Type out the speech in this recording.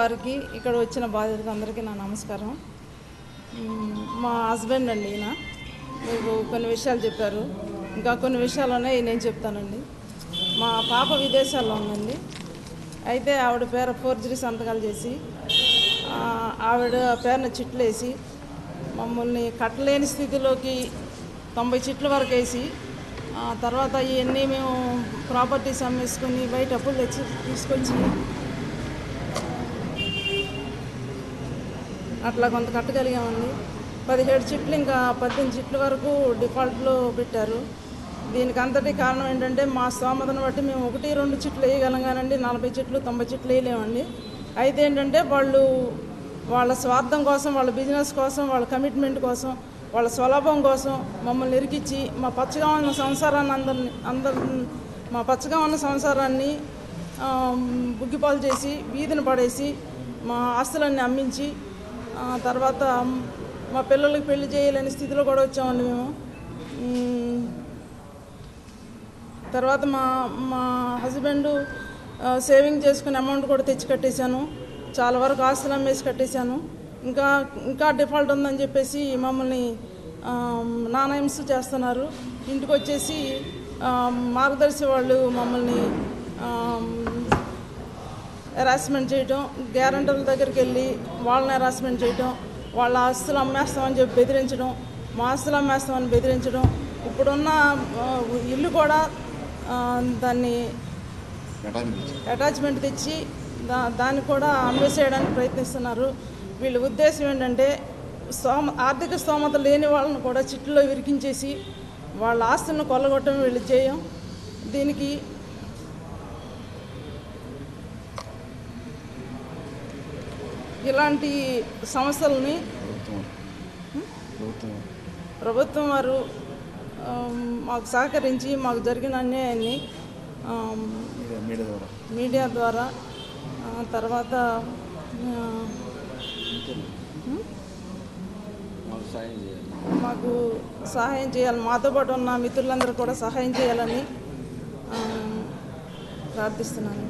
వారికి ఇక్కడ వచ్చిన బాధితులకు అందరికీ నా నమస్కారం. మా హస్బెండ్ అండి ఈయన. మీకు కొన్ని విషయాలు చెప్పారు, ఇంకా కొన్ని విషయాలు ఉన్నాయి, నేను చెప్తానండి. మా పాప విదేశాల్లో ఉందండి. అయితే ఆవిడ పేరు ఫోర్జరీ సంతకాలు చేసి ఆవిడ పేరున చిట్లు వేసి మమ్మల్ని కట్టలేని స్థితిలోకి 90 చిట్ల వరకు వేసి తర్వాత ఇవన్నీ మేము ప్రాపర్టీస్ అమ్మేసుకొని బయట అప్పులు తెచ్చి తీసుకొచ్చి అట్లా కొంత కట్టగలిగామండి. 17 చిట్లు ఇంకా 18 చిట్ల వరకు డిఫాల్ట్లో పెట్టారు. దీనికి అంతటి కారణం ఏంటంటే మా స్తోమతను బట్టి మేము 1-2 చిట్లు వేయగలం కానండి, 40 చిట్లు 90 చిట్లు వేయలేమండి. అయితే ఏంటంటే వాళ్ళ స్వార్థం కోసం, వాళ్ళ బిజినెస్ కోసం, వాళ్ళ కమిట్మెంట్ కోసం, వాళ్ళ స్వలాభం కోసం మమ్మల్ని ఇరికిచ్చి మా పచ్చగా ఉన్న సంసారాన్ని మా పచ్చగా ఉన్న సంసారాన్ని బుగ్గిపాలు చేసి వీధిని పడేసి మా ఆస్తులన్నీ అమ్మించి తర్వాత మా పిల్లలకి పెళ్లి చేయలేని స్థితిలో కూడా వచ్చామండి మేము. తర్వాత మా హస్బెండ్ సేవింగ్ చేసుకునే అమౌంట్ కూడా తెచ్చి కట్టేశాను. చాలా వరకు ఆస్తులు అమ్మేసి కట్టేశాను. ఇంకా డిఫాల్ట్ ఉందని చెప్పేసి మమ్మల్ని నానాయింస్ చేస్తున్నారు. ఇంటికి వచ్చేసి మార్గదర్శి వాళ్ళు మమ్మల్ని హెరాస్మెంట్ చేయటం, గ్యారంటీల దగ్గరికి వెళ్ళి వాళ్ళని హెరాస్మెంట్ చేయటం, వాళ్ళ ఆస్తులు అమ్మేస్తామని చెప్పి బెదిరించడం, మా ఆస్తులు అమ్మేస్తామని బెదిరించడం, ఇప్పుడున్న ఇల్లు కూడా దాన్ని అటాచ్మెంట్ తెచ్చి దాన్ని కూడా అమ్మేసేయడానికి ప్రయత్నిస్తున్నారు. వీళ్ళ ఉద్దేశం ఏంటంటే ఆర్థిక స్తోమత లేని వాళ్ళని కూడా చిట్టులో విరికించేసి వాళ్ళ ఆస్తులను కొల్లగొట్టడం వీళ్ళు చేయం. దీనికి ఇలాంటి సమస్యలని ప్రభుత్వం వారు మాకు సహకరించి మాకు జరిగిన అన్యాయాన్ని మీడియా ద్వారా తర్వాత మాకు సహాయం చేయాలి, మాతో పాటు ఉన్న మిత్రులందరూ కూడా సహాయం చేయాలని ప్రార్థిస్తున్నాను.